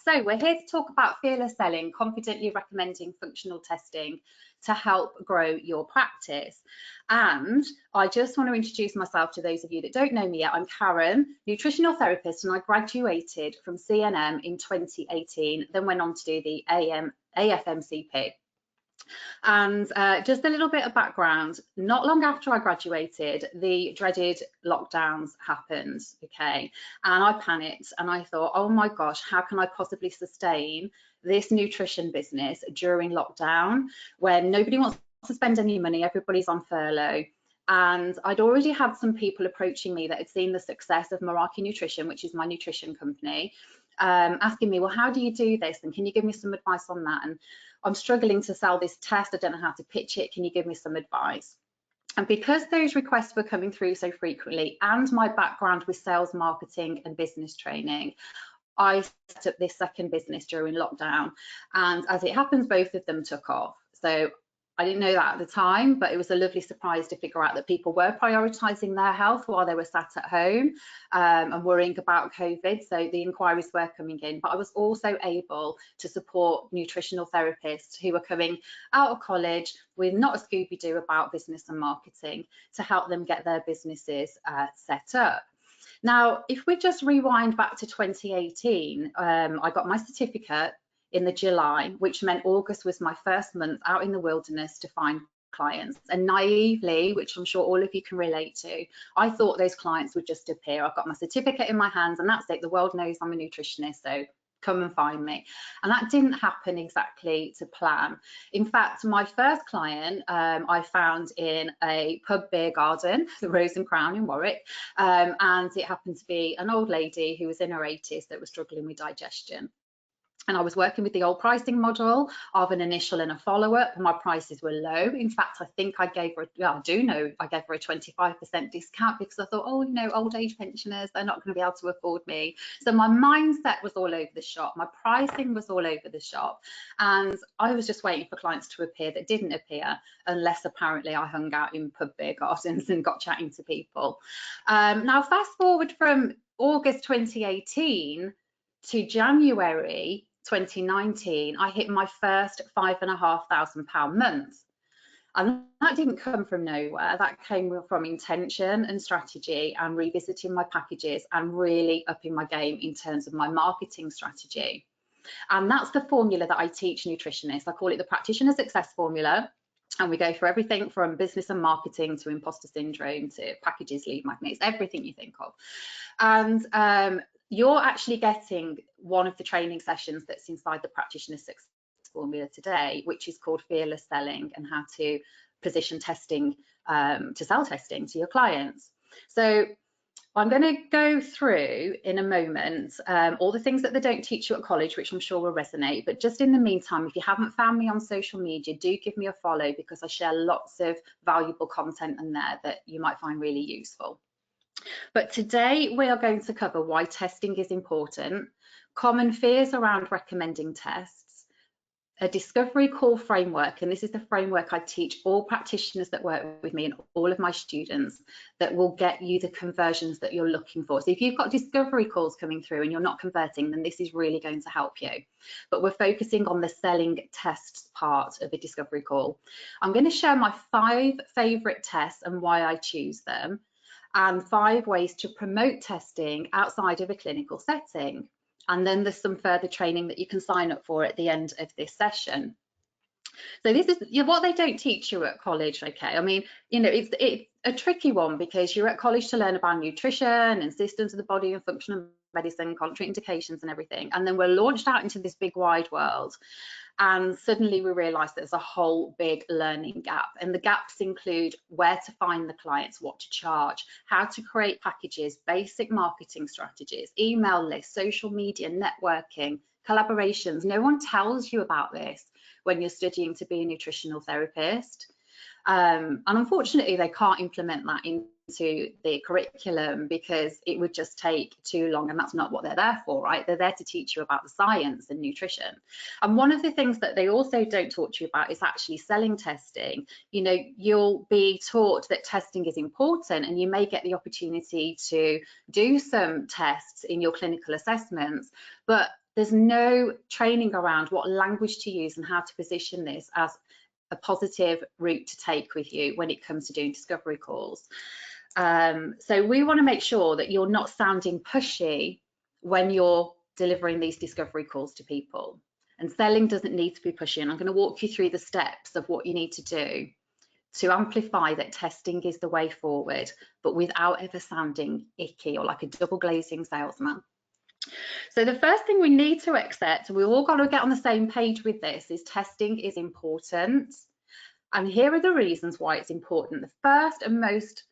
So we're here to talk about fearless selling, confidently recommending functional testing to help grow your practice. And I just want to introduce myself to those of you that don't know me yet. I'm Karen, nutritional therapist, and I graduated from CNM in 2018, then went on to do the AFMCP. And just a little bit of background, not long after I graduated, the dreaded lockdowns happened, okay? And I panicked and I thought, oh my gosh, how can I possibly sustain this nutrition business during lockdown when nobody wants to spend any money, everybody's on furlough. And I'd already had some people approaching me that had seen the success of Meraki Nutrition, which is my nutrition company, asking me, well, how do you do this? And can you give me some advice on that? And I'm struggling to sell this test. I don't know how to pitch it. Can you give me some advice? And because those requests were coming through so frequently, and my background with sales, marketing and business training, I set up this second business during lockdown. And as it happens, both of them took off. So I didn't know that at the time, but it was a lovely surprise to figure out that people were prioritising their health while they were sat at home and worrying about COVID. So the inquiries were coming in, but I was also able to support nutritional therapists who were coming out of college with not a Scooby-Doo about business and marketing to help them get their businesses set up. Now, if we just rewind back to 2018, I got my certificate in the July, which meant August was my first month out in the wilderness to find clients. And naively, which I'm sure all of you can relate to, I thought those clients would just appear. I've got my certificate in my hands and that's it. The world knows I'm a nutritionist, so come and find me. And that didn't happen exactly to plan. In fact, my first client I found in a pub beer garden, the Rose and Crown in Warwick, and it happened to be an old lady who was in her 80s that was struggling with digestion. And I was working with the old pricing model of an initial and a follow-up, and my prices were low. In fact, I think I gave her, I do know I gave her a 25% discount because I thought, oh, you know, old age pensioners, they're not going to be able to afford me. So my mindset was all over the shop. My pricing was all over the shop. And I was just waiting for clients to appear that didn't appear unless apparently I hung out in pub beer gardens and got chatting to people. Now, fast forward from August 2018 to January 2019, I hit my first £5,500 month. And that didn't come from nowhere. That came from intention and strategy and revisiting my packages and really upping my game in terms of my marketing strategy. And that's the formula that I teach nutritionists. I call it the practitioner success formula. And we go through everything from business and marketing to imposter syndrome to packages, lead magnets, everything you think of. And you're actually getting one of the training sessions that's inside the practitioner success formula today, which is called fearless selling and how to position testing to sell testing to your clients. So I'm going to go through in a moment all the things that they don't teach you at college, which I'm sure will resonate. But just in the meantime, if you haven't found me on social media, do give me a follow because I share lots of valuable content in there that you might find really useful. But today we are going to cover why testing is important, common fears around recommending tests, a discovery call framework, and this is the framework I teach all practitioners that work with me and all of my students that will get you the conversions that you're looking for. So if you've got discovery calls coming through and you're not converting, then this is really going to help you. But we're focusing on the selling tests part of the discovery call. I'm going to share my 5 favorite tests and why I choose them, and 5 ways to promote testing outside of a clinical setting. And then there's some further training that you can sign up for at the end of this session. So this is what they don't teach you at college, okay? I mean, you know, it's a tricky one because you're at college to learn about nutrition and systems of the body and functional medicine, contraindications and everything. And then we're launched out into this big wide world. And suddenly we realise there's a whole big learning gap. And the gaps include where to find the clients, what to charge, how to create packages, basic marketing strategies, email lists, social media, networking, collaborations. No one tells you about this when you're studying to be a nutritional therapist. And unfortunately, they can't implement that into the curriculum because it would just take too long, and that's not what they're there for, right? They're there to teach you about the science and nutrition. And one of the things that they also don't talk to you about is actually selling testing. You know, you'll be taught that testing is important, and you may get the opportunity to do some tests in your clinical assessments, but there's no training around what language to use and how to position this as a positive route to take with you when it comes to doing discovery calls. So we want to make sure that you're not sounding pushy when you're delivering these discovery calls to people. And selling doesn't need to be pushy. And I'm going to walk you through the steps of what you need to do to amplify that testing is the way forward, but without ever sounding icky or like a double glazing salesman. So the first thing we need to accept, and we've all got to get on the same page with this, is testing is important. And here are the reasons why it's important. The first and most,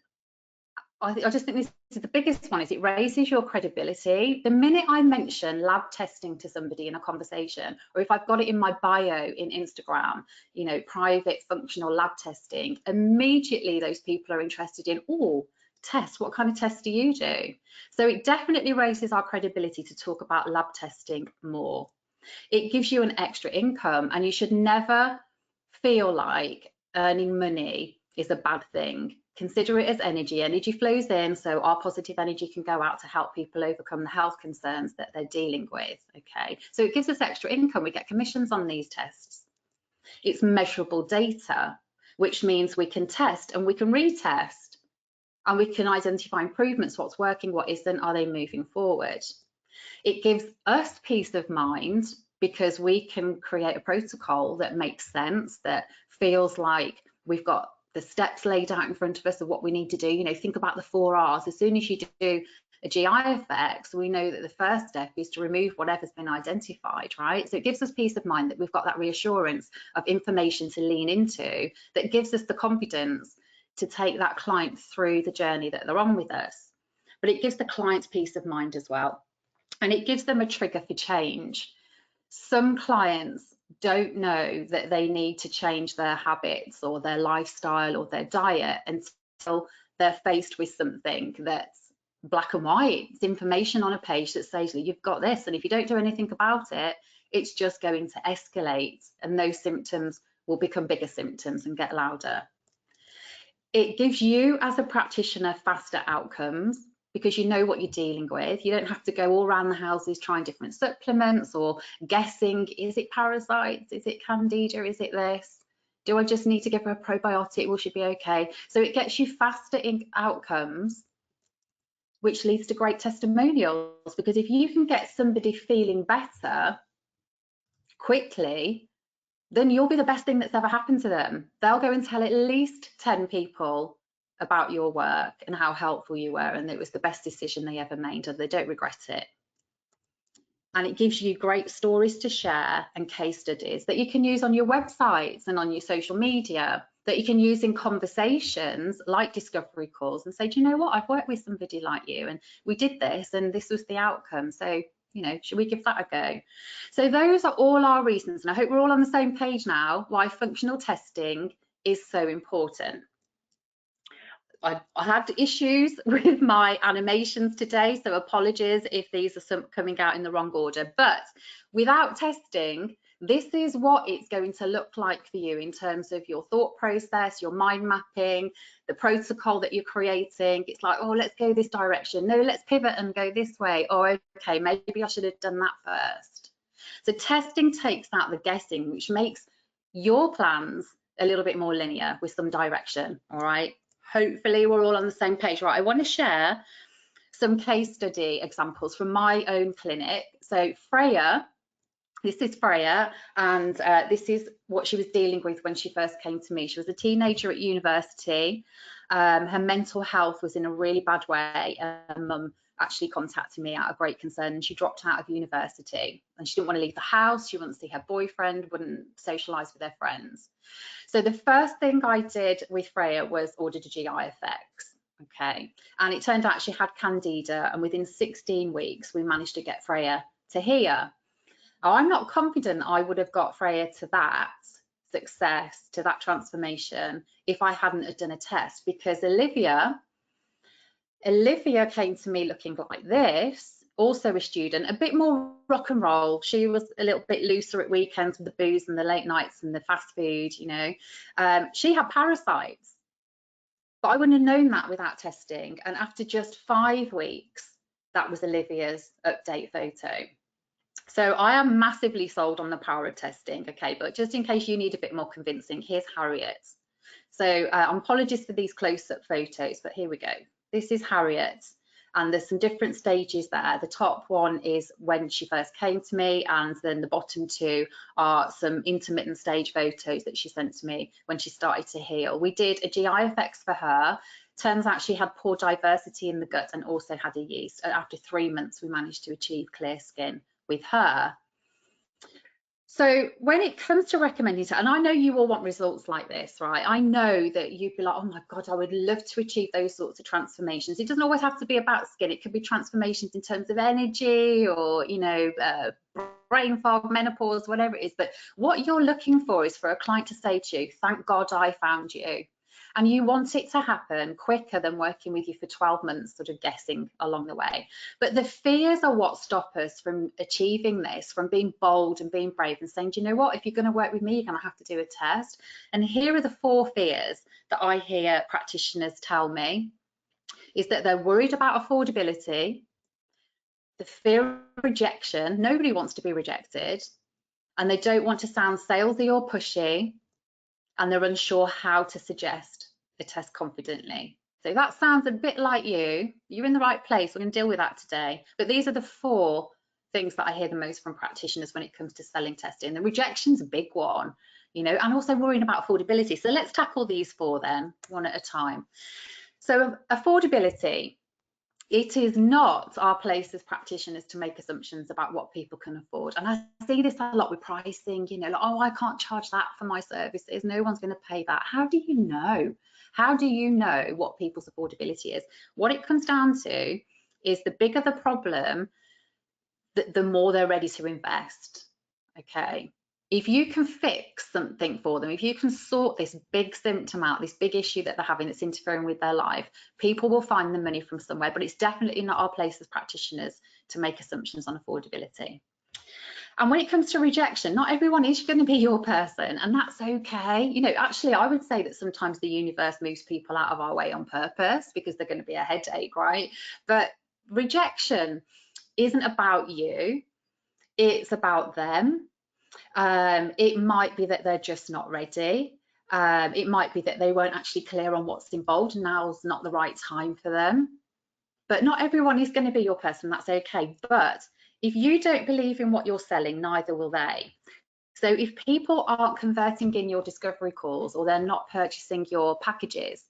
I just think this is the biggest one, is it raises your credibility. The minute I mention lab testing to somebody in a conversation, or if I've got it in my bio in Instagram, you know, private functional lab testing, immediately those people are interested in, oh, test, what kind of test do you do? So it definitely raises our credibility to talk about lab testing more. It gives you an extra income, and you should never feel like earning money is a bad thing. Consider it as energy. Energy flows in, so our positive energy can go out to help people overcome the health concerns that they're dealing with. Okay, so it gives us extra income. We get commissions on these tests. It's measurable data, which means we can test and we can retest, and we can identify improvements, what's working, what isn't, are they moving forward. It gives us peace of mind because we can create a protocol that makes sense, that feels like we've got the steps laid out in front of us of what we need to do. You know, think about the 4 R's. As soon as you do a GI effects, we know that the first step is to remove whatever's been identified, right? So it gives us peace of mind that we've got that reassurance of information to lean into that gives us the confidence to take that client through the journey that they're on with us. But it gives the clients peace of mind as well. And it gives them a trigger for change. Some clients don't know that they need to change their habits or their lifestyle or their diet until they're faced with something that's black and white. It's information on a page that says that you've got this, and if you don't do anything about it, it's just going to escalate, and those symptoms will become bigger symptoms and get louder. It gives you as a practitioner faster outcomes, because you know what you're dealing with. You don't have to go all around the houses trying different supplements or guessing, is it parasites, is it candida, is it this? Do I just need to give her a probiotic? Will she be okay? So it gets you faster in outcomes, which leads to great testimonials, because if you can get somebody feeling better quickly, then you'll be the best thing that's ever happened to them. They'll go and tell at least 10 people about your work and how helpful you were, and it was the best decision they ever made, and they don't regret it. And it gives you great stories to share and case studies that you can use on your websites and on your social media, that you can use in conversations like discovery calls and say, do you know what, I've worked with somebody like you and we did this and this was the outcome, so you know, should we give that a go? So those are all our reasons, and I hope we're all on the same page now why functional testing is so important. I had issues with my animations today, so apologies if these are coming out in the wrong order. But without testing, this is what it's going to look like for you in terms of your thought process, your mind mapping, the protocol that you're creating. It's like, oh, let's go this direction. No, let's pivot and go this way. Or, okay, maybe I should have done that first. So testing takes out the guessing, which makes your plans a little bit more linear with some direction, all right? Hopefully we're all on the same page. Right, I want to share some case study examples from my own clinic. So Freya, this is Freya, and this is what she was dealing with when she first came to me. She was a teenager at university. Her mental health was in a really bad way. Her mum actually contacted me out of great concern, and she dropped out of university, and she didn't want to leave the house. She wouldn't see her boyfriend, wouldn't socialise with her friends. So the first thing I did with Freya was ordered a GI effects, okay? And it turned out she had candida, and within 16 weeks, we managed to get Freya to here. Now, I'm not confident I would have got Freya to that success, to that transformation, if I hadn't have done a test, because Olivia came to me looking like this, also a student, a bit more rock and roll. She was a little bit looser at weekends with the booze and the late nights and the fast food, you know. She had parasites, but I wouldn't have known that without testing. And after just 5 weeks, that was Olivia's update photo. So I am massively sold on the power of testing, okay, but just in case you need a bit more convincing, here's Harriet. So apologies for these close-up photos, but here we go. This is Harriet, and there's some different stages there. The top one is when she first came to me, and then the bottom two are some intermittent stage photos that she sent to me when she started to heal. We did a GI effects for her. Turns out she had poor diversity in the gut and also had a yeast. And after 3 months, we managed to achieve clear skin with her. So when it comes to recommending it, and I know you all want results like this, right? I know that you'd be like, oh my God, I would love to achieve those sorts of transformations. It doesn't always have to be about skin. It could be transformations in terms of energy or, you know, brain fog, menopause, whatever it is. But what you're looking for is for a client to say to you, thank God I found you. And you want it to happen quicker than working with you for 12 months, sort of guessing along the way. But the fears are what stop us from achieving this, from being bold and being brave and saying, do you know what, if you're going to work with me, you're going to have to do a test. And here are the 4 fears that I hear practitioners tell me, is that they're worried about affordability, the fear of rejection, nobody wants to be rejected, and they don't want to sound salesy or pushy, and they're unsure how to suggest a test confidently. So that sounds a bit like you. You're in the right place. We're going to deal with that today. But these are the 4 things that I hear the most from practitioners when it comes to selling testing. The rejection's a big one, you know, and also worrying about affordability. So let's tackle these 4 then, one at a time. So affordability. It is not our place as practitioners to make assumptions about what people can afford. And I see this a lot with pricing, you know, like, oh, I can't charge that for my services. No one's going to pay that. How do you know? How do you know what people's affordability is? What it comes down to is the bigger the problem, the more they're ready to invest. Okay. If you can fix something for them, if you can sort this big symptom out, this big issue that they're having that's interfering with their life, people will find the money from somewhere, but it's definitely not our place as practitioners to make assumptions on affordability. And when it comes to rejection, not everyone is going to be your person, and that's okay. You know, actually, I would say that sometimes the universe moves people out of our way on purpose because they're going to be a headache, right? But rejection isn't about you, it's about them. It might be that they're just not ready. It might be that they weren't actually clear on what's involved. Now's not the right time for them. But not everyone is going to be your person. That's okay. But if you don't believe in what you're selling, neither will they. So if people aren't converting in your discovery calls, or they're not purchasing your packages,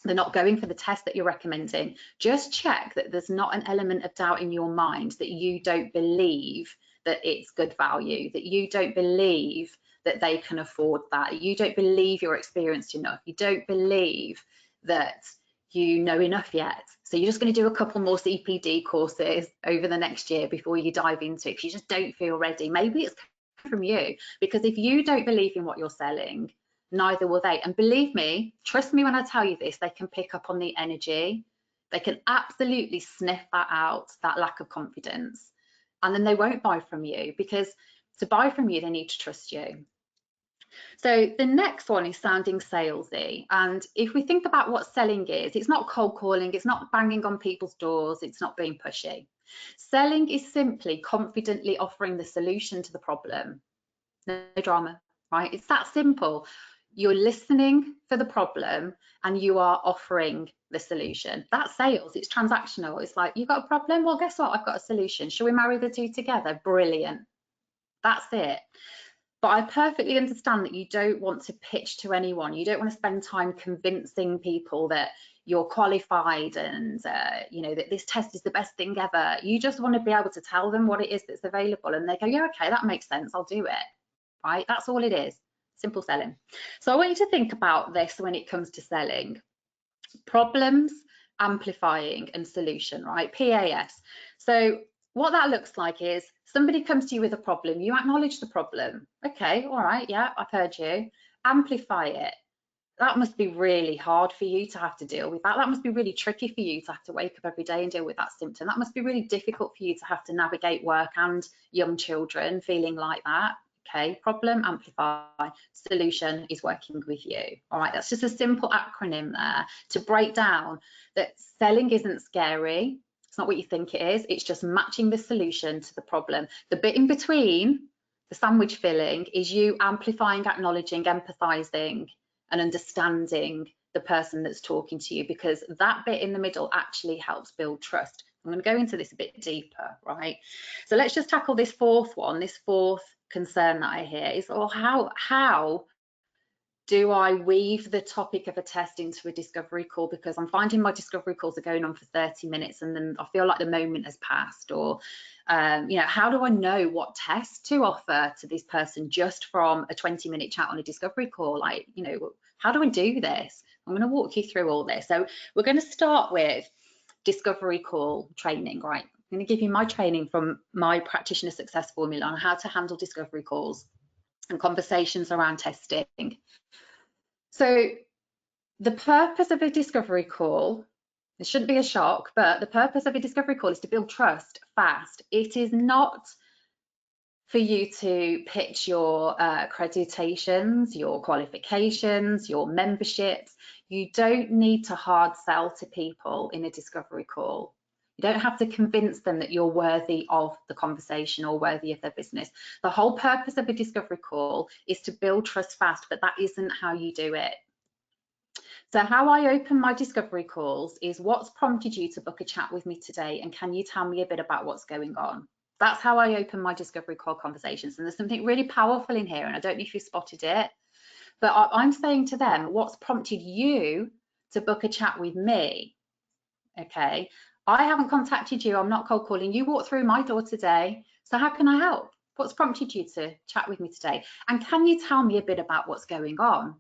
they're not going for the test that you're recommending, just check that there's not an element of doubt in your mind that you don't believe that it's good value, that you don't believe that they can afford that, you don't believe you're experienced enough, you don't believe that you know enough yet. So you're just going to do a couple more CPD courses over the next year before you dive into it, because you just don't feel ready. Maybe it's from you, because if you don't believe in what you're selling, neither will they. And believe me, trust me when I tell you this, they can pick up on the energy. They can absolutely sniff that out, that lack of confidence. And then they won't buy from you, because to buy from you, they need to trust you. So the next one is sounding salesy. And if we think about what selling is, it's not cold calling, it's not banging on people's doors, it's not being pushy. Selling is simply confidently offering the solution to the problem. No drama, right? It's that simple. You're listening for the problem and you are offering the solution. That's sales. It's transactional. It's like, you've got a problem? Well, guess what? I've got a solution. Shall we marry the 2 together? Brilliant. That's it. But I perfectly understand that you don't want to pitch to anyone. You don't want to spend time convincing people that you're qualified and you know, that this test is the best thing ever. You just want to be able to tell them what it is that's available, and they go, yeah, okay, that makes sense, I'll do it. Right? That's all it is. Simple selling. So I want you to think about this when it comes to selling. Problems, amplifying, and solution, right? PAS. So what that looks like is somebody comes to you with a problem, you acknowledge the problem. Okay, all right, yeah, I've heard you. Amplify it. That must be really hard for you to have to deal with that. That must be really tricky for you to have to wake up every day and deal with that symptom. That must be really difficult for you to have to navigate work and young children feeling like that. Okay, problem, amplify, solution is working with you. All right, that's just a simple acronym there to break down that selling isn't scary. It's not what you think it is. It's just matching the solution to the problem. The bit in between, the sandwich filling, is you amplifying, acknowledging, empathizing, and understanding the person that's talking to you, because that bit in the middle actually helps build trust. I'm going to go into this a bit deeper, right? So let's just tackle this fourth one, this fourth concern that I hear is, well, how do I weave the topic of a test into a discovery call? Because I'm finding my discovery calls are going on for 30 minutes and then I feel like the moment has passed. Or, you know, how do I know what test to offer to this person just from a 20-minute chat on a discovery call? Like, you know, how do I do this? I'm going to walk you through all this. So we're going to start with discovery call training, right? I'm going to give you my training from my practitioner success formula on how to handle discovery calls and conversations around testing. So the purpose of a discovery call, it shouldn't be a shock, but the purpose of a discovery call is to build trust fast. It is not for you to pitch your accreditations, your qualifications, your memberships. You don't need to hard sell to people in a discovery call. You don't have to convince them that you're worthy of the conversation or worthy of their business. The whole purpose of a discovery call is to build trust fast, but that isn't how you do it. So how I open my discovery calls is, what's prompted you to book a chat with me today, and can you tell me a bit about what's going on? That's how I open my discovery call conversations. And there's something really powerful in here, and I don't know if you spotted it, but I'm saying to them, what's prompted you to book a chat with me? Okay, I haven't contacted you, I'm not cold calling. You walked through my door today, so how can I help? What's prompted you to chat with me today? And can you tell me a bit about what's going on?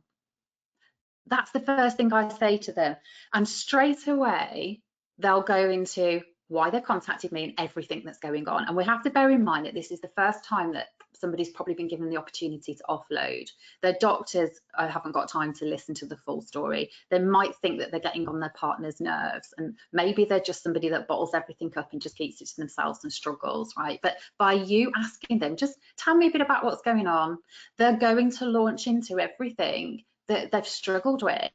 That's the first thing I say to them. And straight away, they'll go into why they contacted me and everything that's going on. And we have to bear in mind that this is the first time that somebody's probably been given the opportunity to offload. Their doctors haven't got time to listen to the full story. They might think that they're getting on their partner's nerves, and maybe they're just somebody that bottles everything up and just keeps it to themselves and struggles, right? But by you asking them, just tell me a bit about what's going on, they're going to launch into everything that they've struggled with,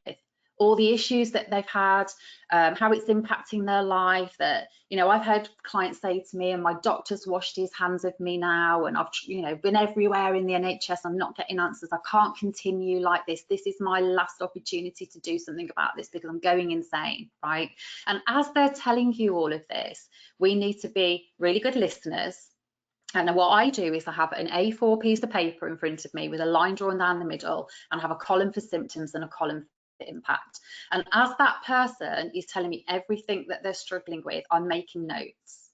all the issues that they've had, how it's impacting their life. That, you know, I've had clients say to me, and my doctor's washed his hands of me now, and I've, you know, been everywhere in the NHS, I'm not getting answers, I can't continue like this, this is my last opportunity to do something about this because I'm going insane, right? And as they're telling you all of this, we need to be really good listeners. And what I do is I have an A4 piece of paper in front of me with a line drawn down the middle, and have a column for symptoms and a column for impact. And as that person is telling me everything that they're struggling with, I'm making notes.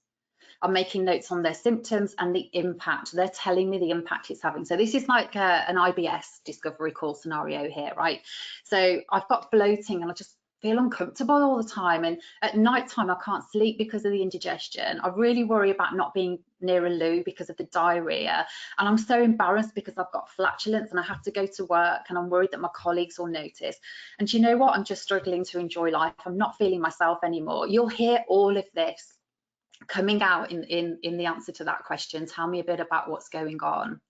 I'm making notes on their symptoms and the impact. They're telling me the impact it's having. So this is like an IBS discovery call scenario here, right? So I've got bloating and I just feel uncomfortable all the time, and at night time I can't sleep because of the indigestion. I really worry about not being near a loo because of the diarrhea, and I'm so embarrassed because I've got flatulence and I have to go to work, and I'm worried that my colleagues will notice. And do you know what? I'm just struggling to enjoy life. I'm not feeling myself anymore. You'll hear all of this coming out in the answer to that question. Tell me a bit about what's going on.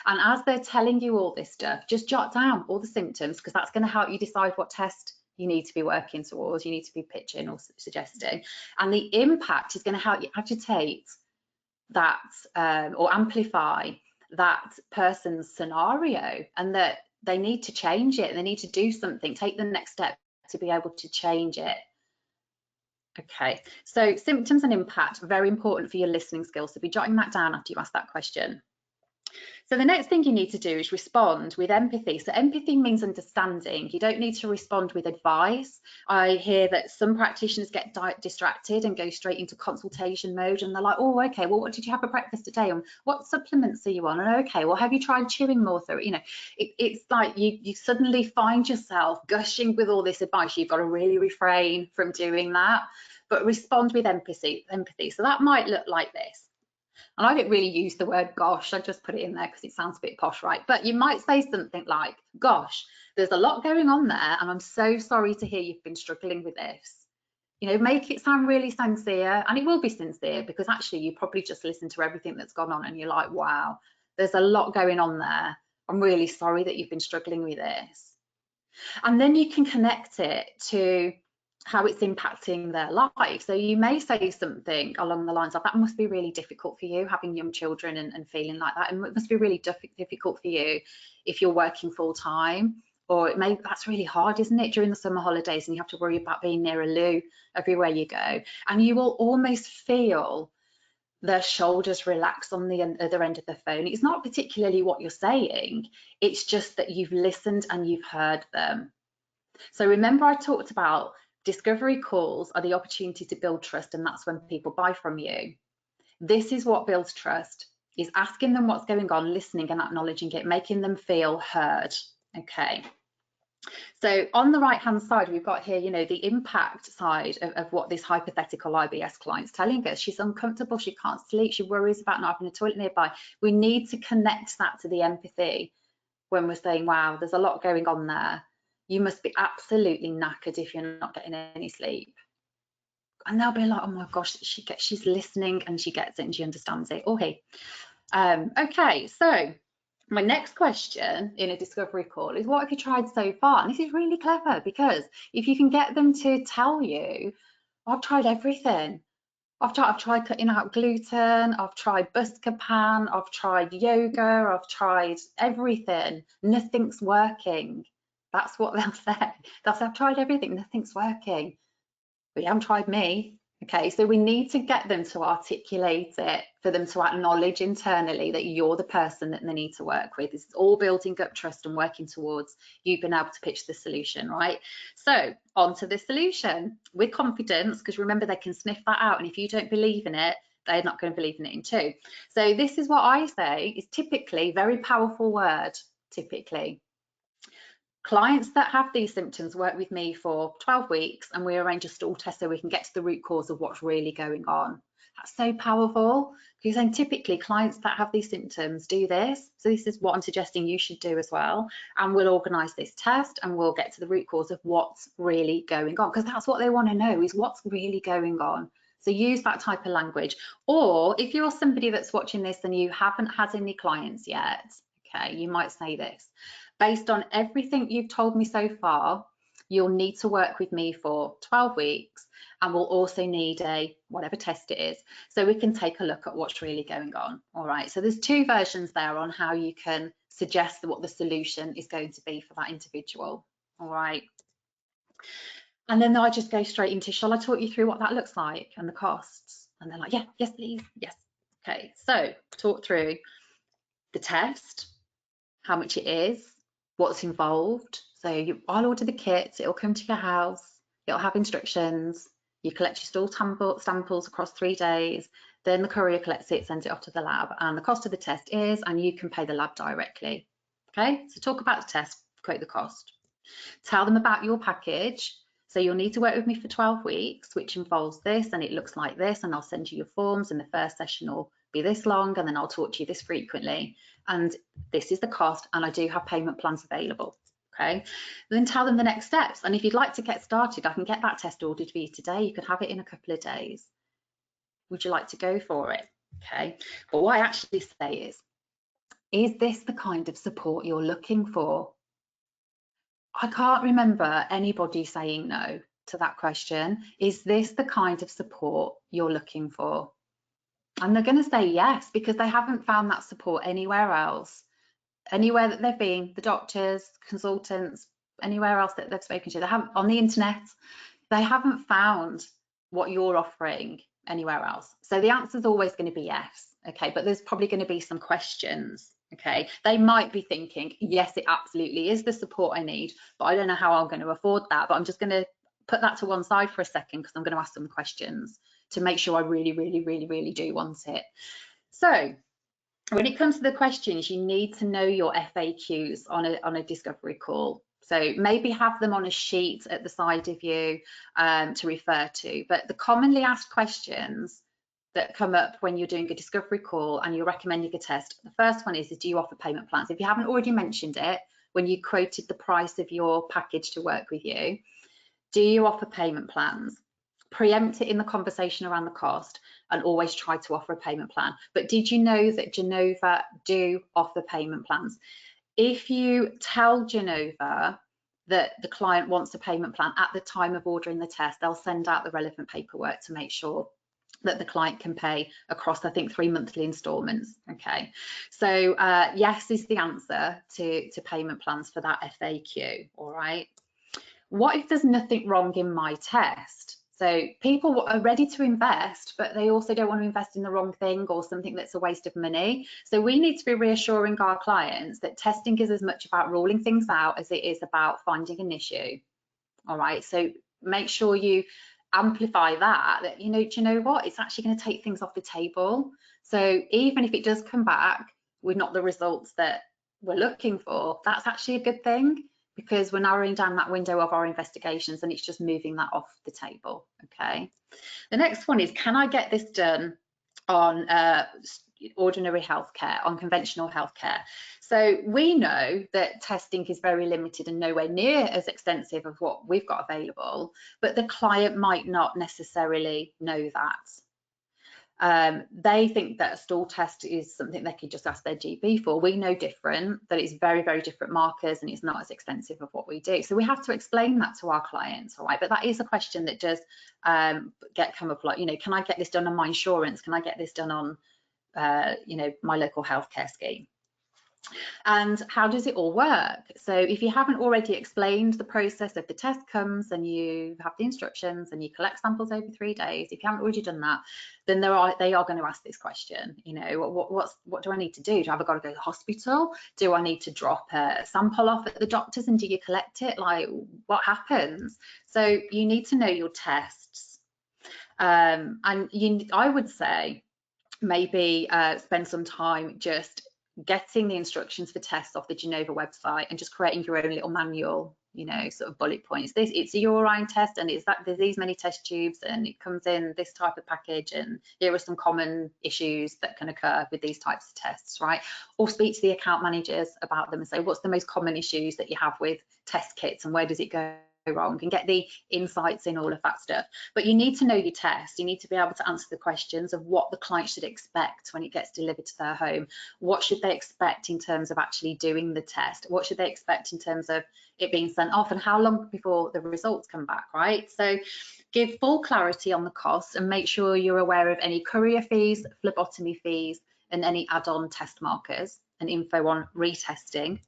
And as they're telling you all this stuff, just jot down all the symptoms, because that's going to help you decide what test you need to be working towards, you need to be pitching or suggesting. And the impact is going to help you agitate that or amplify that person's scenario, and that they need to change it, they need to do something, take the next step to be able to change it. Okay, so symptoms and impact, very important for your listening skills, so be jotting that down after you ask that question. So the next thing you need to do is respond with empathy. So empathy means understanding. You don't need to respond with advice. I hear that some practitioners get distracted and go straight into consultation mode, and they're like, oh, okay, well, what did you have for breakfast today? And what supplements are you on? And okay, well, have you tried chewing more through? You know, it's like you suddenly find yourself gushing with all this advice. You've got to really refrain from doing that, but respond with empathy. So that might look like this. And I don't really use the word gosh, I just put it in there because it sounds a bit posh, right? But you might say something like, gosh, there's a lot going on there, and I'm so sorry to hear you've been struggling with this. You know, make it sound really sincere, and it will be sincere, because actually you probably just listened to everything that's gone on and you're like, wow, there's a lot going on there. I'm really sorry that you've been struggling with this. And then you can connect it to how it's impacting their life. So you may say something along the lines of, that must be really difficult for you having young children and feeling like that, and it must be really difficult for you if you're working full time, or it may, that's really hard, isn't it, during the summer holidays, and you have to worry about being near a loo everywhere you go. And you will almost feel their shoulders relax on the other end of the phone. It's not particularly what you're saying, it's just that you've listened and you've heard them. So remember, I talked about discovery calls are the opportunity to build trust, and that's when people buy from you. This is what builds trust, is asking them what's going on, listening and acknowledging it, making them feel heard. Okay. So on the right hand side, we've got here, you know, the impact side of what this hypothetical IBS client's telling us. She's uncomfortable, she can't sleep, she worries about not having a toilet nearby. We need to connect that to the empathy when we're saying, wow, there's a lot going on there. You must be absolutely knackered if you're not getting any sleep. And they'll be like, oh my gosh, she's listening and she gets it and she understands it. Okay. Okay, so my next question in a discovery call is, what have you tried so far? And this is really clever, because if you can get them to tell you, I've tried everything. I've tried cutting out gluten, I've tried Buscopan, I've tried yoga, I've tried everything. Nothing's working. That's what they'll say. They'll say, I've tried everything, nothing's working. But you haven't tried me. Okay, so we need to get them to articulate it, for them to acknowledge internally that you're the person that they need to work with. It's all building up trust and working towards you being able to pitch the solution, right? So on to the solution with confidence, because remember, they can sniff that out, and if you don't believe in it, they're not going to believe in it in too. So this is what I say is typically very powerful word, typically. Clients that have these symptoms work with me for 12 weeks and we arrange a stool test so we can get to the root cause of what's really going on. That's so powerful, because then typically clients that have these symptoms do this. So this is what I'm suggesting you should do as well. And we'll organise this test and we'll get to the root cause of what's really going on, because that's what they want to know, is what's really going on. So use that type of language. Or if you're somebody that's watching this and you haven't had any clients yet, okay, you might say this. Based on everything you've told me so far, you'll need to work with me for 12 weeks, and we'll also need a whatever test it is, so we can take a look at what's really going on. All right, so there's two versions there on how you can suggest what the solution is going to be for that individual. All right, and then I just go straight into, shall I talk you through what that looks like and the costs? And they're like, yeah, yes please, yes. Okay, so talk through the test, how much it is, what's involved. So I'll order the kit, it'll come to your house, it'll have instructions, you collect your stool samples across 3 days, then the courier collects it, sends it off to the lab, and the cost of the test is, and you can pay the lab directly. Okay, so talk about the test, quote the cost. Tell them about your package. So you'll need to work with me for 12 weeks, which involves this, and it looks like this, and I'll send you your forms, and the first session will be this long, and then I'll talk to you this frequently, and this is the cost, and I do have payment plans available. Okay, then tell them the next steps, and if you'd like to get started, I can get that test ordered for you today. You could have it in a couple of days. Would you like to go for it? Okay, but what I actually say is this the kind of support you're looking for? I can't remember anybody saying no to that question. Is this the kind of support you're looking for? And they're going to say yes, because they haven't found that support anywhere else. Anywhere that they've been, the doctors, consultants, anywhere else that they've spoken to, they haven't, on the internet, they haven't found what you're offering anywhere else. So the answer is always going to be yes. Okay, but there's probably going to be some questions. Okay, they might be thinking, yes, it absolutely is the support I need, but I don't know how I'm going to afford that. But I'm just going to put that to one side for a second, because I'm going to ask some questions to make sure I really do want it. So when it comes to the questions, you need to know your FAQs on a discovery call. So maybe have them on a sheet at the side of you to refer to. But the commonly asked questions that come up when you're doing a discovery call and you're recommending a test, the first one is do you offer payment plans? If you haven't already mentioned it when you quoted the price of your package to work with you, do you offer payment plans? Preempt it in the conversation around the cost and always try to offer a payment plan. But did you know that Genova do offer payment plans? If you tell Genova that the client wants a payment plan at the time of ordering the test, they'll send out the relevant paperwork to make sure that the client can pay across, I think, 3 monthly installments. Okay, so yes is the answer to payment plans for that FAQ. All right, what if there's nothing wrong in my test? So people are ready to invest, but they also don't want to invest in the wrong thing or something that's a waste of money. So we need to be reassuring our clients that testing is as much about ruling things out as it is about finding an issue. All right, so make sure you amplify that, you know, do you know what, it's actually going to take things off the table. So even if it does come back with not the results that we're looking for, that's actually a good thing, because we're narrowing down that window of our investigations and it's just moving that off the table. Okay, the next one is, can I get this done on ordinary healthcare, on conventional healthcare? So we know that testing is very limited and nowhere near as extensive of what we've got available, but the client might not necessarily know that. They think that a stool test is something they could just ask their GP for. We know different, that it's very, very different markers and it's not as expensive of what we do. So we have to explain that to our clients, all right? But that is a question that does come up, like, you know, can I get this done on my insurance? Can I get this done on, you know, my local healthcare scheme? And how does it all work? So if you haven't already explained the process of the test comes and you have the instructions and you collect samples over 3 days, if you haven't already done that, then they are going to ask this question. You know, what do I need to do? Do I got to go to the hospital? Do I need to drop a sample off at the doctor's and do you collect it? Like, what happens? So you need to know your tests. And I would say maybe spend some time just getting the instructions for tests off the Genova website and just creating your own little manual, you know, sort of bullet points. It's a urine test and there's these many test tubes and it comes in this type of package and here are some common issues that can occur with these types of tests, right? Or speak to the account managers about them and say, what's the most common issues that you have with test kits and where does it go wrong, and get the insights in all of that stuff. But you need to know your test. You need to be able to answer the questions of what the client should expect when it gets delivered to their home. What should they expect in terms of actually doing the test? What should they expect in terms of it being sent off, and how long before the results come back, right? So give full clarity on the costs and make sure you're aware of any courier fees, phlebotomy fees, and any add-on test markers and info on retesting.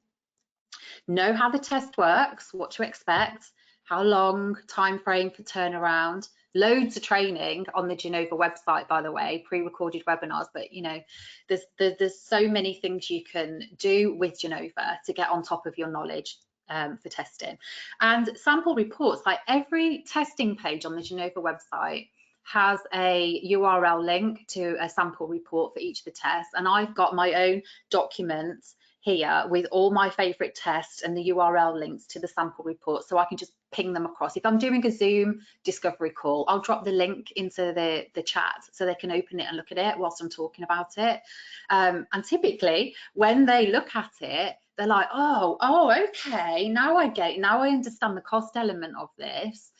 Know how the test works, what to expect, how long, time frame for turnaround. Loads of training on the Genova website, by the way, pre-recorded webinars, but you know, there's so many things you can do with Genova to get on top of your knowledge for testing. And sample reports, like every testing page on the Genova website has a URL link to a sample report for each of the tests, and I've got my own document here with all my favorite tests and the URL links to the sample report, so I can just ping them across. If I'm doing a Zoom discovery call, I'll drop the link into the chat so they can open it and look at it whilst I'm talking about it. And typically when they look at it, they're like, oh, okay, now I get it. Now I understand the cost element of this.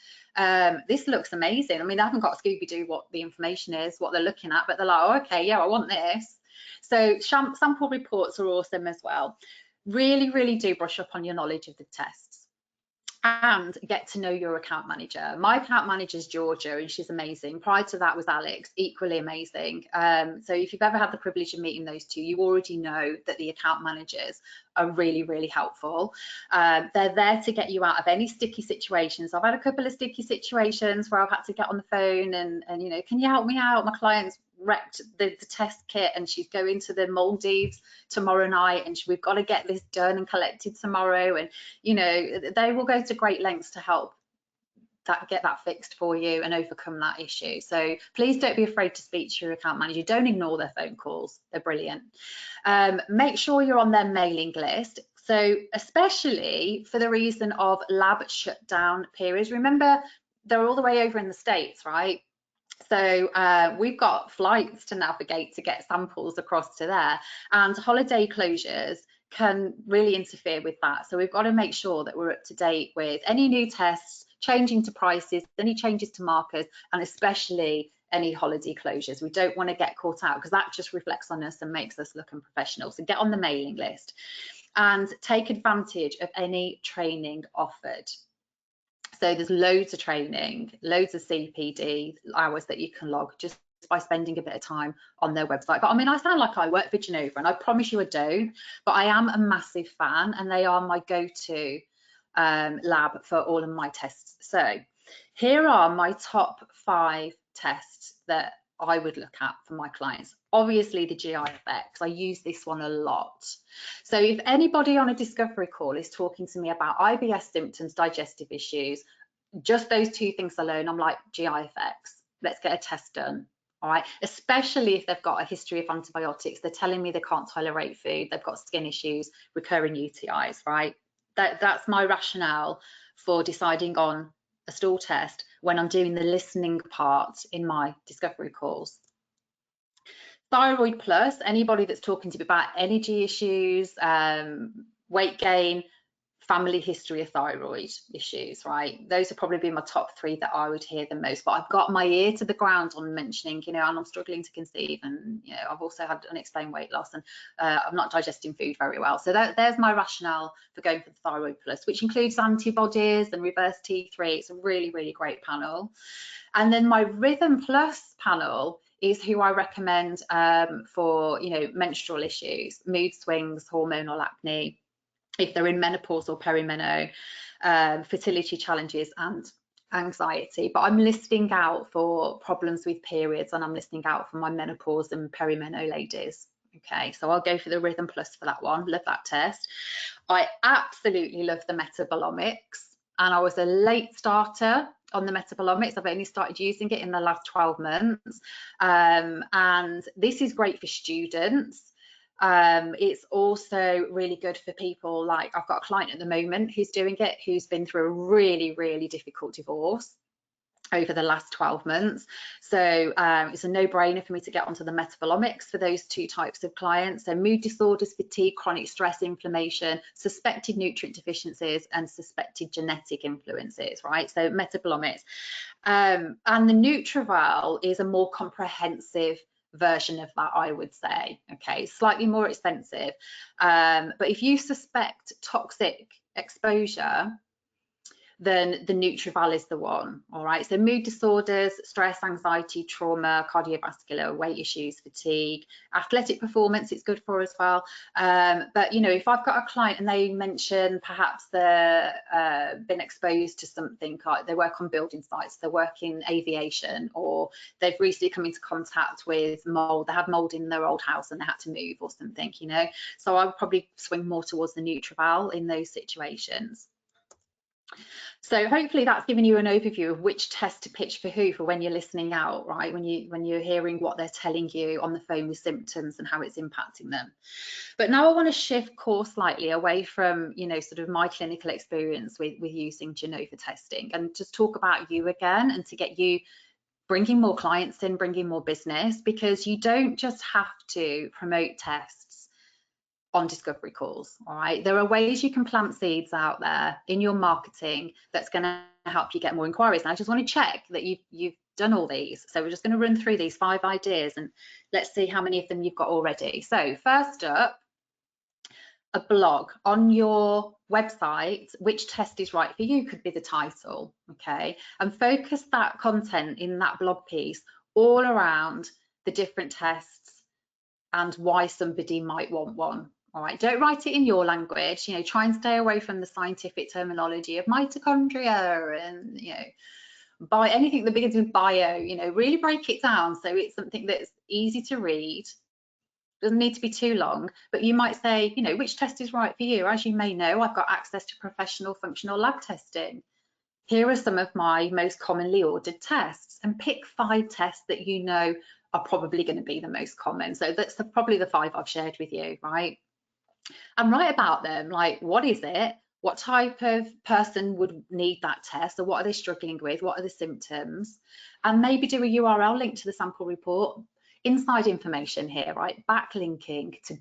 This looks amazing. I mean, I haven't got Scooby-Doo what the information is, what they're looking at, but they're like, oh, okay, yeah, I want this. So sample reports are awesome as well. Really, really do brush up on your knowledge of the tests and get to know your account manager. My account manager is Georgia and she's amazing. Prior to that was Alex, equally amazing. So if you've ever had the privilege of meeting those two, you already know that the account managers are really, really helpful. They're there to get you out of any sticky situations. I've had a couple of sticky situations where I've had to get on the phone and you know, can you help me out? My client's wrecked the test kit and she's going to the Maldives tomorrow night and we've got to get this done and collected tomorrow, and you know, they will go to great lengths to help get that fixed for you and overcome that issue. So please don't be afraid to speak to your account manager. Don't ignore their phone calls, they're brilliant. Make sure you're on their mailing list, so especially for the reason of lab shutdown periods. Remember, they're all the way over in the States, right? So we've got flights to navigate to get samples across to there, and holiday closures can really interfere with that. So we've got to make sure that we're up to date with any new tests, changing to prices, any changes to markers, and especially any holiday closures. We don't want to get caught out because that just reflects on us and makes us look unprofessional. So get on the mailing list. and take advantage of any training offered. So there's loads of training, loads of CPD hours that you can log just by spending a bit of time on their website. But I mean, I sound like I work for Genova, and I promise you I don't, but I am a massive fan, and they are my go-to lab for all of my tests. So here are my top 5 tests that I would look at for my clients. Obviously the GI effects, I use this one a lot. So if anybody on a discovery call is talking to me about IBS symptoms, digestive issues, just those 2 things alone, I'm like, GI effects, let's get a test done. All right, especially if they've got a history of antibiotics, they're telling me they can't tolerate food, they've got skin issues, recurring UTIs, right? That's my rationale for deciding on a stool test when I'm doing the listening part in my discovery calls. Thyroid plus, anybody that's talking to me about energy issues, weight gain, family history of thyroid issues, right? Those would probably be my top 3 that I would hear the most. But I've got my ear to the ground on mentioning, you know, and I'm struggling to conceive, and you know, I've also had unexplained weight loss, and I'm not digesting food very well. So there's my rationale for going for the thyroid plus, which includes antibodies and reverse T3. It's a really, really great panel. And then my rhythm plus panel is who I recommend for, you know, menstrual issues, mood swings, hormonal acne, if they're in menopause or perimenopause, fertility challenges and anxiety. But I'm listing out for problems with periods, and I'm listing out for my menopause and perimenopause ladies. Okay, so I'll go for the Rhythm Plus for that one. Love that test. I absolutely love the metabolomics, and I was a late starter on the metabolomics. I've only started using it in the last 12 months. And this is great for students. It's also really good for people, like I've got a client at the moment who's doing it, who's been through a really, really difficult divorce over the last 12 months. So it's a no-brainer for me to get onto the metabolomics for those 2 types of clients. So mood disorders, fatigue, chronic stress, inflammation, suspected nutrient deficiencies, and suspected genetic influences, right? So metabolomics. And the Nutritional is a more comprehensive version of that, I would say. Okay, slightly more expensive, but if you suspect toxic exposure, then the Nutrival is the one. All right, so mood disorders, stress, anxiety, trauma, cardiovascular, weight issues, fatigue, athletic performance, it's good for as well. But you know, if I've got a client and they mention perhaps they're been exposed to something, like they work on building sites, they work in aviation, or they've recently come into contact with mold, they had mold in their old house and they had to move or something, you know, so I would probably swing more towards the Nutrival in those situations. So hopefully that's given you an overview of which test to pitch for who, for when you're listening out, right? When you're hearing what they're telling you on the phone with symptoms and how it's impacting them. But now I want to shift course slightly away from, you know, sort of my clinical experience with using Genova testing, and just talk about you again, and to get you bringing more clients in, bringing more business, because you don't just have to promote tests on discovery calls. All right, there are ways you can plant seeds out there in your marketing that's going to help you get more inquiries. And I just want to check that you've done all these. So we're just going to run through these 5 ideas and let's see how many of them you've got already. So first up, a blog on your website. Which test is right for you could be the title. Okay, and focus that content in that blog piece all around the different tests and why somebody might want one. All right, don't write it in your language, you know, try and stay away from the scientific terminology of mitochondria and, you know, by anything that begins with bio, you know, really break it down so it's something that's easy to read, doesn't need to be too long, but you might say, you know, which test is right for you? As you may know, I've got access to professional functional lab testing. Here are some of my most commonly ordered tests, and pick 5 tests that you know are probably going to be the most common. So that's probably the 5 I've shared with you, right? And write about them, like, what is it? What type of person would need that test? Or what are they struggling with? What are the symptoms? And maybe do a URL link to the sample report. Inside information here, right? Backlinking to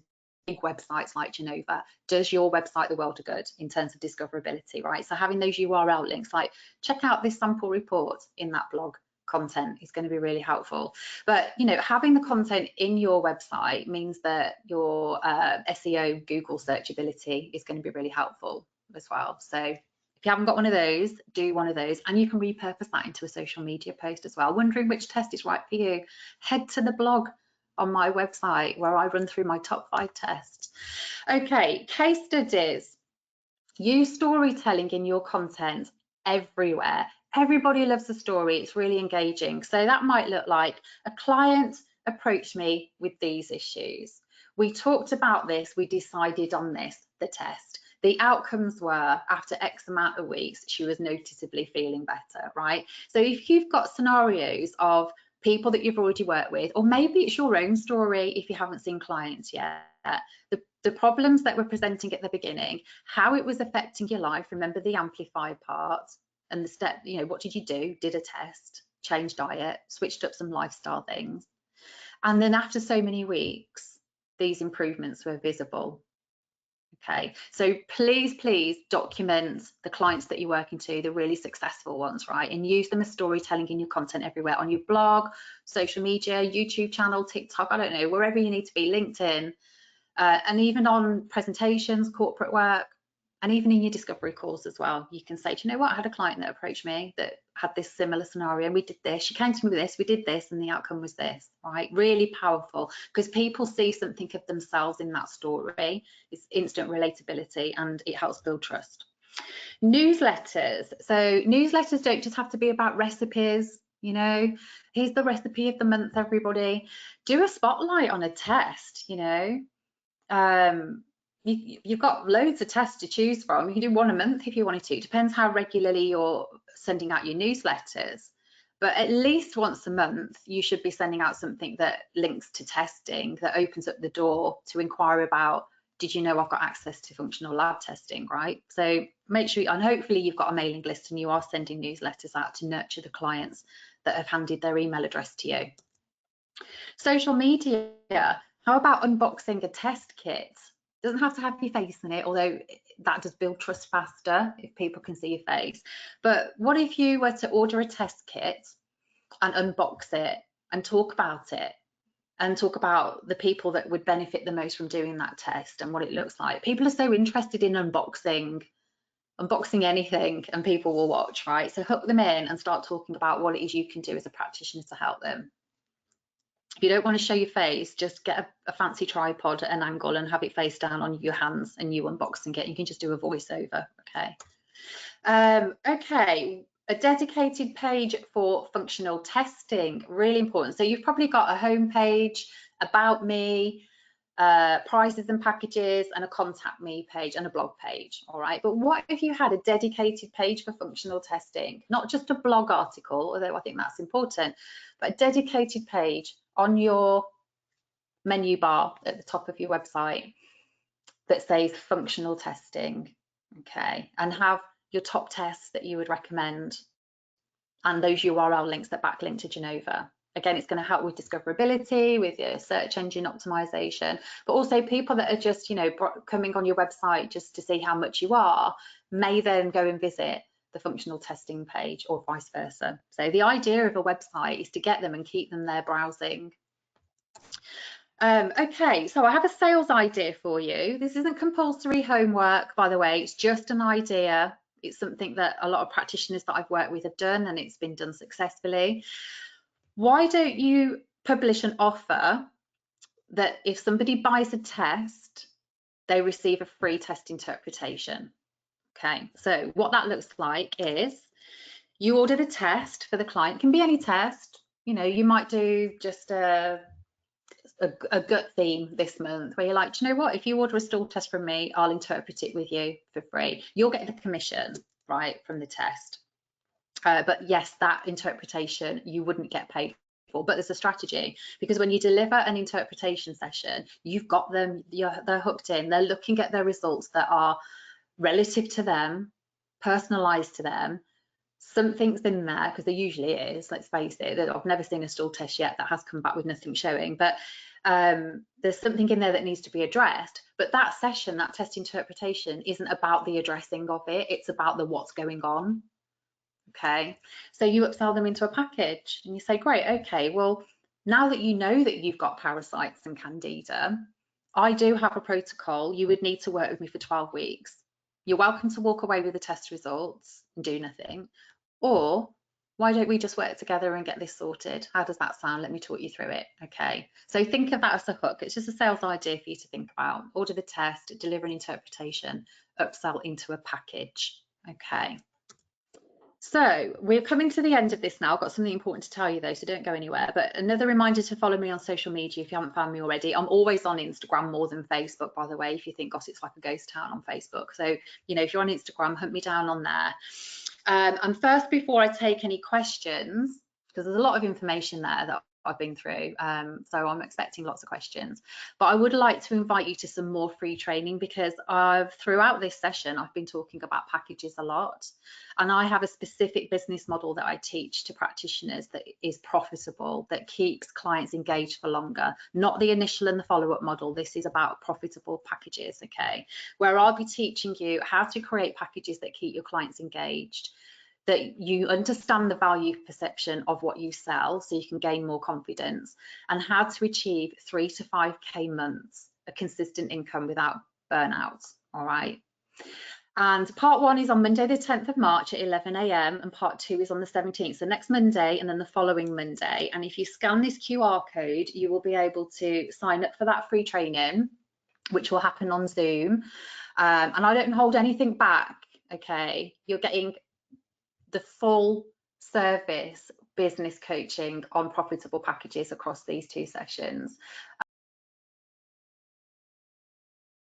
big websites like Genova does your website the world of good in terms of discoverability, right? So having those URL links, like check out this sample report in that blog content is going to be really helpful. But you know, having the content in your website means that your SEO Google searchability is going to be really helpful as well. So if you haven't got one of those, do one of those, and you can repurpose that into a social media post as well. Wondering which test is right for you? Head to the blog on my website where I run through my top 5 tests. Okay, case studies. Use storytelling in your content everywhere. Everybody loves a story. It's really engaging. So that might look like a client approached me with these issues. We talked about this. We decided on this, the test. The outcomes were after X amount of weeks, she was noticeably feeling better, right? So if you've got scenarios of people that you've already worked with, or maybe it's your own story if you haven't seen clients yet, the problems that we're presenting at the beginning, how it was affecting your life, remember the amplify part, and the step, you know, what did you do? Did a test, changed diet, switched up some lifestyle things. And then after so many weeks, these improvements were visible. Okay, so please document the clients that you're working to, the really successful ones, right? And use them as storytelling in your content everywhere, on your blog, social media, YouTube channel, TikTok, I don't know, wherever you need to be, LinkedIn, and even on presentations, corporate work, and even in your discovery calls as well. You can say, do you know what, I had a client that approached me that had this similar scenario, and we did this, she came to me with this, we did this, and the outcome was this, right? Really powerful, because people see something of themselves in that story. It's instant relatability, and it helps build trust. Newsletters. So newsletters don't just have to be about recipes. You know, here's the recipe of the month, everybody. Do a spotlight on a test, you know. You've got loads of tests to choose from. You can do one a month if you wanted to. It depends how regularly you're sending out your newsletters. But at least once a month, you should be sending out something that links to testing, that opens up the door to inquire about, did you know I've got access to functional lab testing, right? So make sure, and hopefully you've got a mailing list and you are sending newsletters out to nurture the clients that have handed their email address to you. Social media. How about unboxing a test kit? Doesn't have to have your face in it, although that does build trust faster if people can see your face. But what if you were to order a test kit and unbox it and talk about it, and talk about the people that would benefit the most from doing that test and what it looks like? People are so interested in unboxing anything, and people will watch, right? So hook them in and start talking about what it is you can do as a practitioner to help them. If you don't want to show your face, just get a fancy tripod at an angle and have it face down on your hands, and you unboxing it. You can just do a voiceover, okay? Okay, a dedicated page for functional testing, really important. So you've probably got a home page, about me, prices and packages, and a contact me page and a blog page, all right? But what if you had a dedicated page for functional testing? Not just a blog article, although I think that's important, but a dedicated page on your menu bar at the top of your website that says functional testing, okay? And have your top tests that you would recommend and those URL links that backlink to Genova. Again, it's going to help with discoverability, with your search engine optimization, but also people that are just, you know, coming on your website just to see how much you are may then go and visit the functional testing page, or vice versa. So the idea of a website is to get them and keep them there browsing. Okay, so I have a sales idea for you. This isn't compulsory homework, by the way, it's just an idea. It's something that a lot of practitioners that I've worked with have done, and it's been done successfully. Why don't you publish an offer that if somebody buys a test, they receive a free test interpretation? Okay, so what that looks like is you order the test for the client. It can be any test. You know, you might do just a gut theme this month where you're like, do you know what, if you order a stool test from me, I'll interpret it with you for free. You'll get the commission, right, from the test. But yes, that interpretation you wouldn't get paid for, but there's a strategy, because when you deliver an interpretation session, you've got them, they're hooked in, they're looking at their results that are relative to them, personalized to them. Something's in there, because there usually is, let's face it. I've never seen a stool test yet that has come back with nothing showing, but there's something in there that needs to be addressed. But that session, that test interpretation, isn't about the addressing of it, it's about the what's going on. Okay, so you upsell them into a package and you say, great, okay, well, now that you know that you've got parasites and candida, I do have a protocol. You would need to work with me for 12 weeks. You're welcome to walk away with the test results and do nothing. Or why don't we just work together and get this sorted? How does that sound? Let me talk you through it. Okay, so think of that as a hook. It's just a sales idea for you to think about. Order the test, deliver an interpretation, upsell into a package. Okay. So we're coming to the end of this now. I've got something important to tell you though, so don't go anywhere. But another reminder to follow me on social media if you haven't found me already. I'm always on Instagram more than Facebook, by the way, if you think Gossip's like a ghost town on Facebook. So, you know, if you're on Instagram, hunt me down on there. And first, before I take any questions, because there's a lot of information there that I've been through, so I'm expecting lots of questions, but I would like to invite you to some more free training, because throughout this session I've been talking about packages a lot, and I have a specific business model that I teach to practitioners that is profitable, that keeps clients engaged for longer, not the initial and the follow-up model. This is about profitable packages, okay, where I'll be teaching you how to create packages that keep your clients engaged, that you understand the value perception of what you sell so you can gain more confidence, and how to achieve 3 to 5k months of consistent income without burnout. All right. And part 1 is on Monday the 10th of March at 11 AM, and part 2 is on the 17th, so next Monday and then the following Monday. And if you scan this QR code, you will be able to sign up for that free training, which will happen on Zoom. And I don't hold anything back, okay? You're getting the full service business coaching on profitable packages across these 2 sessions.